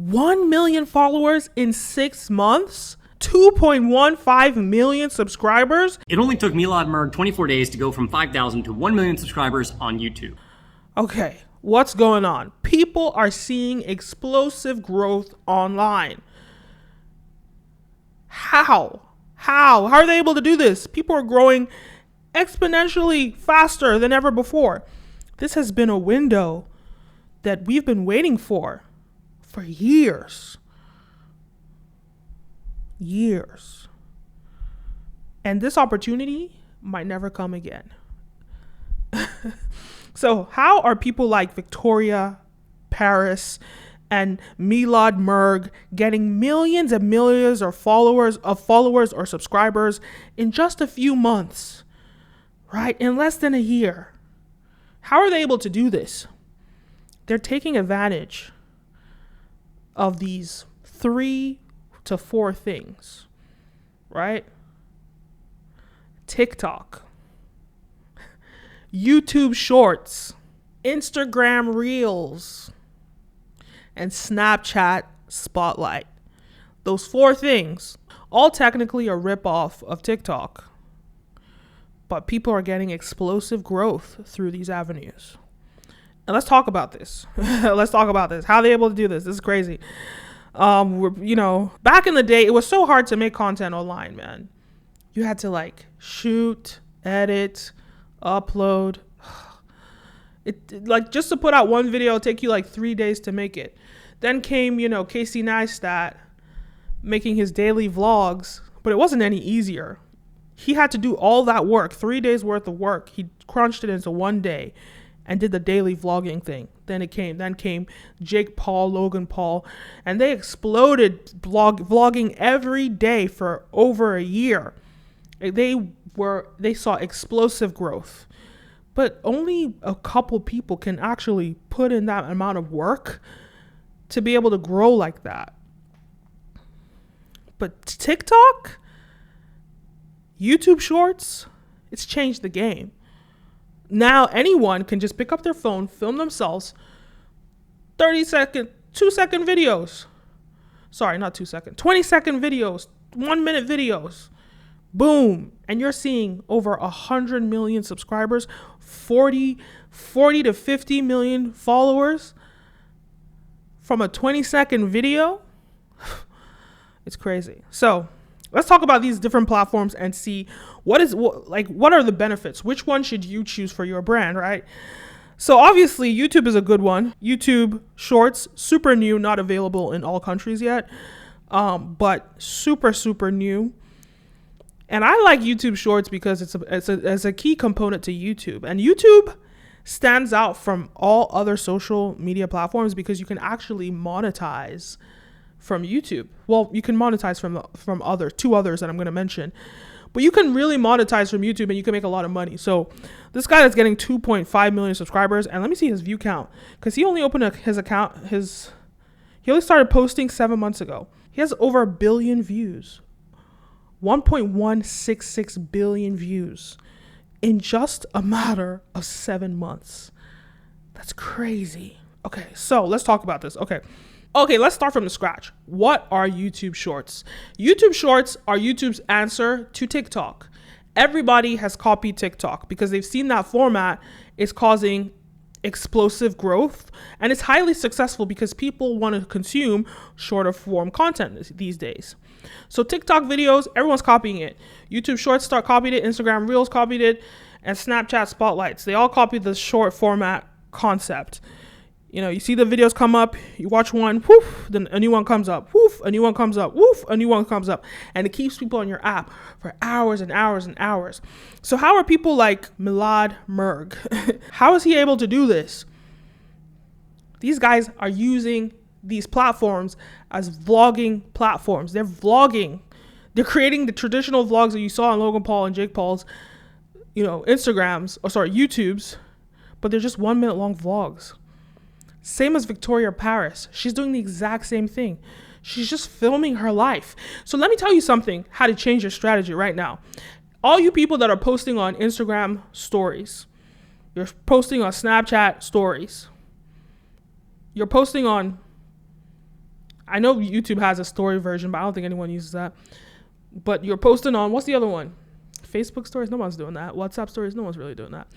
1 million followers in 6 months? 2.15 million subscribers? It only took Milad Merg 24 days to go from 5,000 to 1 million subscribers on YouTube. Okay, what's going on? People are seeing explosive growth online. How are they able to do this? People are growing exponentially faster than ever before. This has been a window that we've been waiting for years. And this opportunity might never come again. So how are people like Victoria, Paris, and Milad Merg getting millions and millions of followers or subscribers in just a few months, right? In less than a year. How are they able to do this? They're taking advantage of these 3 to 4 things, right? TikTok, YouTube Shorts, Instagram Reels, and Snapchat Spotlight. Those 4 things, all technically a ripoff of TikTok, but people are getting explosive growth through these avenues. And let's talk about this. How are they able to do this? This is crazy. Back in the day, it was so hard to make content online, man. You had to shoot, edit, upload. It just to put out one video, it'd take you 3 days to make it. Then came, Casey Neistat making his daily vlogs, but it wasn't any easier. He had to do all that work, 3 days worth of work. He crunched it into 1 day and did the daily vlogging thing. Then came Jake Paul, Logan Paul, and they exploded vlogging every day for over a year. They saw explosive growth. But only a couple people can actually put in that amount of work to be able to grow like that. But TikTok, YouTube Shorts, it's changed the game. Now anyone can just pick up their phone, film themselves, 2-second videos. Sorry, not 2 second, 20-second videos, 1 minute videos. Boom. And you're seeing over 100 million subscribers, 40 to 50 million followers from a 20-second video. It's crazy. So let's talk about these different platforms and see what are the benefits? Which one should you choose for your brand, right? So obviously YouTube is a good one. YouTube Shorts, super new, not available in all countries yet, but super new. And I like YouTube Shorts because it's a key component to YouTube. And YouTube stands out from all other social media platforms because you can actually monetize from YouTube. Well, you can monetize from two others that I'm going to mention. But you can really monetize from YouTube and you can make a lot of money. So this guy that's getting 2.5 million subscribers, and let me see his view count, because he only opened his account, he only started posting 7 months ago. He has over 1 billion views. 1.166 billion views in just a matter of 7 months. That's crazy. Okay, so let's talk about this. Okay, let's start from the scratch. What are YouTube Shorts? YouTube Shorts are YouTube's answer to TikTok. Everybody has copied TikTok because they've seen that format is causing explosive growth, and it's highly successful because people want to consume shorter form content these days. So TikTok videos, everyone's copying it. YouTube Shorts copied it, Instagram Reels copied it, and Snapchat Spotlights. They all copied the short format concept. You see the videos come up, you watch one, woof, then a new one comes up, woof, a new one comes up, woof, a new one comes up. And it keeps people on your app for hours and hours and hours. So how are people like Milad Merg? How is he able to do this? These guys are using these platforms as vlogging platforms. They're vlogging. They're creating the traditional vlogs that you saw on Logan Paul and Jake Paul's, YouTubes, but they're just 1 minute long vlogs. Same as Victoria Paris. She's doing the exact same thing. She's just filming her life. So let me tell you something, how to change your strategy right now. All you people that are posting on Instagram stories, you're posting on Snapchat stories, you're posting on I know YouTube has a story version, but I don't think anyone uses that. But you're posting on, what's the other one? Facebook stories? No one's doing that. WhatsApp stories? No one's really doing that.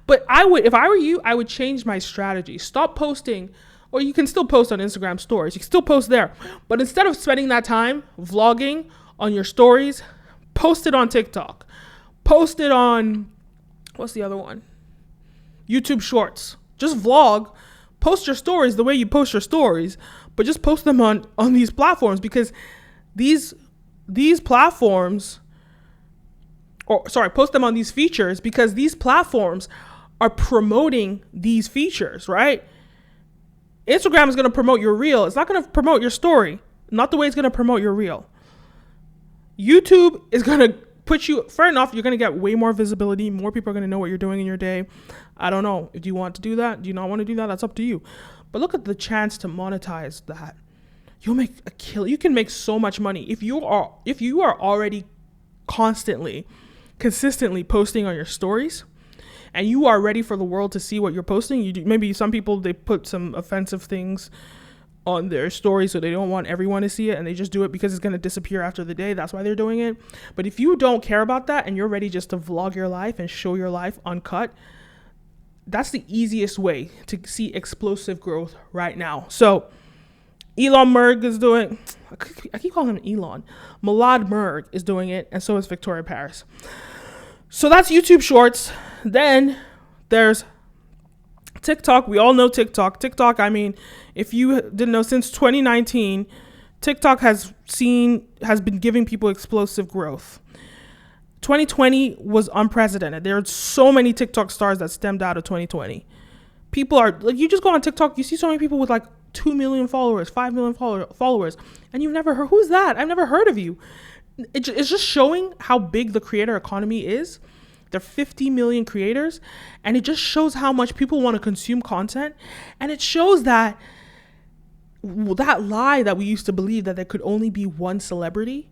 But if I were you, I would change my strategy. Stop posting, or you can still post on Instagram stories. You can still post there. But instead of spending that time vlogging on your stories, post it on TikTok. Post it on, what's the other one? YouTube Shorts. Just vlog. Post your stories the way you post your stories, but just post them on these platforms, because these platforms, post them on these features, because these platforms are promoting these features, right? Instagram is going to promote your reel. It's not going to promote your story, not the way it's going to promote your reel. YouTube is going to put you, fair enough, you're going to get way more visibility. More people are going to know what you're doing in your day. I don't know. Do you want to do that? Do you not want to do that? That's up to you. But look at the chance to monetize that. You'll make a kill. You can make so much money if you are already consistently posting on your stories, and you are ready for the world to see what you're posting. Maybe some people, they put some offensive things on their story, so they don't want everyone to see it, and they just do it because it's going to disappear after the day. That's why they're doing it. But if you don't care about that and you're ready just to vlog your life and show your life uncut, that's the easiest way to see explosive growth right now. So Elon Merg is doing, I keep calling him Elon. Milad Merg is doing it, and so is Victoria Paris. So that's YouTube Shorts. Then there's TikTok. We all know TikTok. TikTok, I mean, if you didn't know, since 2019, TikTok has been giving people explosive growth. 2020 was unprecedented. There are so many TikTok stars that stemmed out of 2020. People are, like, you just go on TikTok, you see so many people with like 2 million followers, 5 million followers, and you've never heard, who's that? I've never heard of you. It's just showing how big the creator economy is. There are 50 million creators, and it just shows how much people want to consume content. And it shows that lie that we used to believe, that there could only be one celebrity,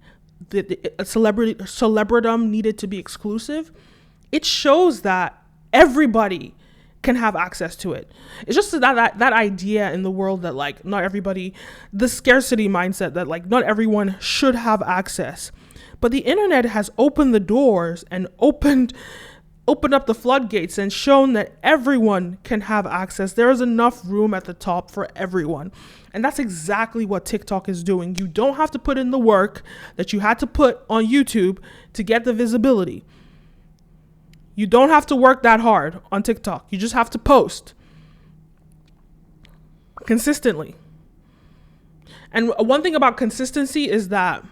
that a celebridom needed to be exclusive. It shows that everybody can have access to it. It's just that idea in the world that, like, not everybody, the scarcity mindset that, like, not everyone should have access. But the internet has opened the doors and opened up the floodgates and shown that everyone can have access. There is enough room at the top for everyone. And that's exactly what TikTok is doing. You don't have to put in the work that you had to put on YouTube to get the visibility. You don't have to work that hard on TikTok. You just have to post consistently. And one thing about consistency is that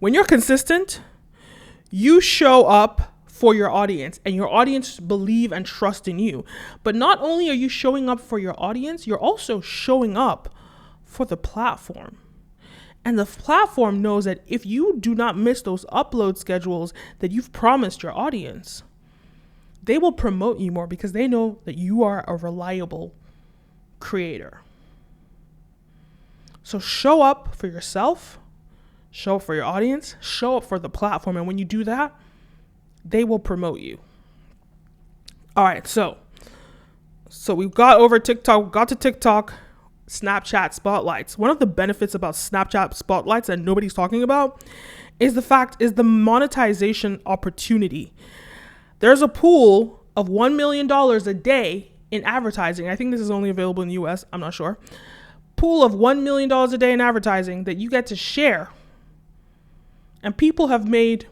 when you're consistent, you show up for your audience, and your audience believe and trust in you. But not only are you showing up for your audience, you're also showing up for the platform. And the platform knows that if you do not miss those upload schedules that you've promised your audience, they will promote you more, because they know that you are a reliable creator. So show up for yourself, show up for your audience, show up for the platform. And when you do that, they will promote you. All right, so we got over TikTok, got to TikTok, Snapchat spotlights. One of the benefits about Snapchat spotlights that nobody's talking about is the monetization opportunity. There's a pool of $1 million a day in advertising. I think this is only available in the US. I'm not sure. Pool of $1 million a day in advertising that you get to share. And people have made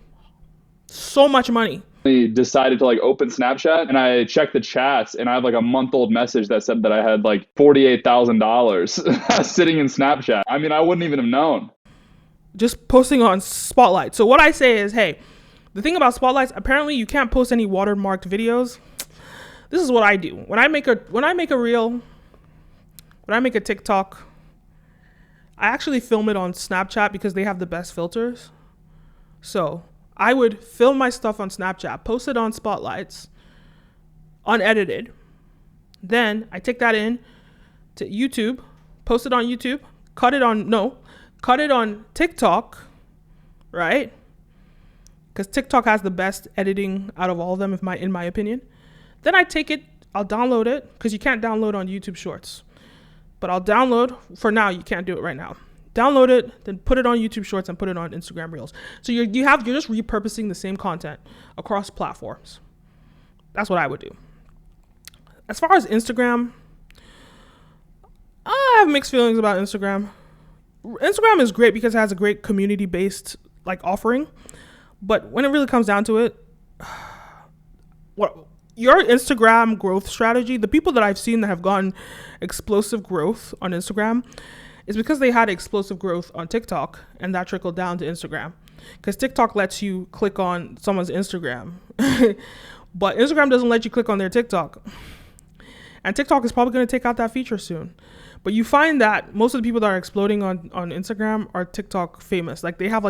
so much money. I decided to open Snapchat, and I checked the chats, and I have a month-old message that said that I had $48,000 sitting in Snapchat. I mean, I wouldn't even have known. Just posting on Spotlight. So what I say is, hey, the thing about Spotlights, apparently you can't post any watermarked videos. This is what I do. When I make a reel, when I make a TikTok, I actually film it on Snapchat because they have the best filters. So I would film my stuff on Snapchat, post it on Spotlights, unedited. Then I take that in to YouTube, post it on YouTube, cut it on TikTok, right? Because TikTok has the best editing out of all of them, in my opinion. Then I take it, I'll download it, because you can't download on YouTube Shorts. but I'll download. For now, you can't do it right now. Download it, then put it on YouTube Shorts and put it on Instagram Reels. So you're just repurposing the same content across platforms. That's what I would do. As far as Instagram, I have mixed feelings about Instagram. Instagram is great because it has a great community-based offering, but when it really comes down to it, what your Instagram growth strategy, the people that I've seen that have gotten explosive growth on Instagram is because they had explosive growth on TikTok and that trickled down to Instagram, because TikTok lets you click on someone's Instagram, but Instagram doesn't let you click on their TikTok. And TikTok is probably going to take out that feature soon. But you find that most of the people that are exploding on Instagram are TikTok famous. Like they have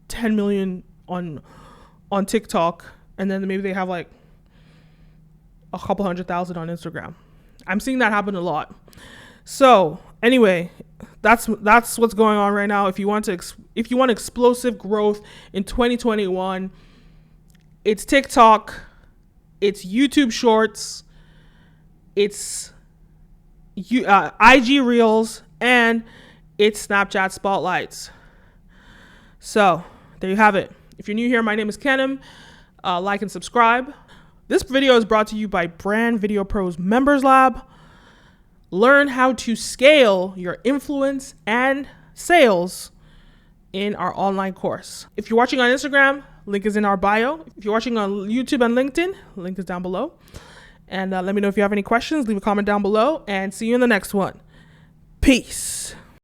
10 million on TikTok, and then maybe they have a couple 100,000 on Instagram. I'm seeing that happen a lot. So anyway, that's what's going on right now. If you want explosive growth in 2021, it's TikTok, it's YouTube Shorts, it's IG Reels, and it's Snapchat Spotlights. So there you have it. If you're new here, my name is Kenim. Like and subscribe. This video is brought to you by Brand Video Pros Members Lab. Learn how to scale your influence and sales in our online course. If you're watching on Instagram, link is in our bio. If you're watching on YouTube and LinkedIn, link is down below. And let me know if you have any questions. Leave a comment down below, and see you in the next one. Peace.